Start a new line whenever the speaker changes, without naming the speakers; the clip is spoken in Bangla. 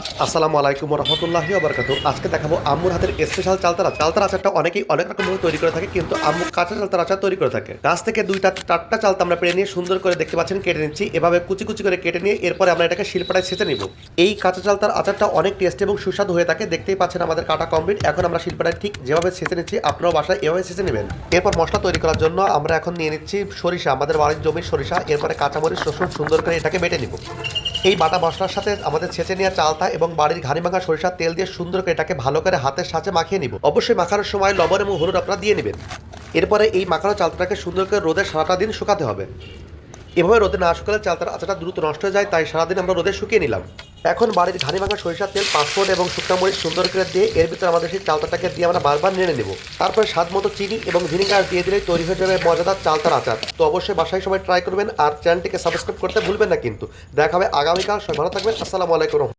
আসসালামু আলাইকুম রহমতুল্লাহি ওয়া আজকে দেখাবো আম্মুর হাতের স্পেশাল চালতার আচারটা অনেকেই অনেক রকমভাবে তৈরি করে থাকে, কিন্তু আম্মু কাঁচা চালতার আচার তৈরি করে থাকে। গাছ থেকে দুইটা চারটা চালতা আমরা পেরে নিয়ে সুন্দর করে দেখতে পাচ্ছেন কেটে নিচ্ছি। এভাবে কুচি কুচি করে কেটে নিয়ে এরপরে আমরা এটাকে শিলপাটায় ছেঁচে নিব। এই কাঁচা চালতার আচারটা অনেক টেস্টি এবং সুস্বাদু হয়ে থাকে। দেখতেই পাচ্ছেন আমাদের কাটা কমপ্লিট। এখন আমরা শিলপাটায় ঠিক যেভাবে ছেঁচে নিচ্ছি আপনারাও বাসায় এভাবে ছেঁচে নেবেন। এরপর মশলা তৈরি করার জন্য আমরা এখন নিয়ে নিচ্ছি সরিষা, আমাদের বাড়ির জমির সরিষা। এরপরে কাঁচামরিচ রসুন সুন্দর করে এটাকে বেটে নিব। এই বাটা মশলার সাথে আমাদের ছেঁচে নেওয়া চালতা এবং বাড়ির ঘানি মাখা সরিষার তেল দিয়ে সুন্দর করে এটাকে ভালো করে হাতের সাথে মাখিয়ে নিব। অবশ্যই মাখানোর সময় লবণ এবং হলুদ আপনারা দিয়ে নেবেন। এরপরে এই মাখানো চালতাটাকে সুন্দর করে রোদে সারাটা দিন শুকাতে হবে। এভাবে রোদে না শুকালে চালতার আচারটা দ্রুত নষ্ট হয়ে যায়, তাই সারাদিন আমরা রোদে শুকিয়ে নিলাম। এখন বাড়ির ঘানি মাখা সরিষার তেল, পাঁচফোড়ন এবং শুকনো মরিচ সুন্দর করে দিয়ে এর ভিতরে আমাদের সেই চালতাটাকে দিয়ে আমরা বারবার নেড়ে নেব। তারপরে স্বাদ মতো চিনি এবং ভিনিগার দিয়ে দিলেই তৈরি হয়ে যাবে মজাদার চালতার আচার। তো অবশ্যই বাসায় সবাই ট্রাই করবেন আর চ্যানেলটিকে সাবস্ক্রাইব করতে ভুলবেন না কিন্তু। দেখা হবে আগামীকাল। সবাই ভালো থাকবেন। আসসালামু আলাইকুম।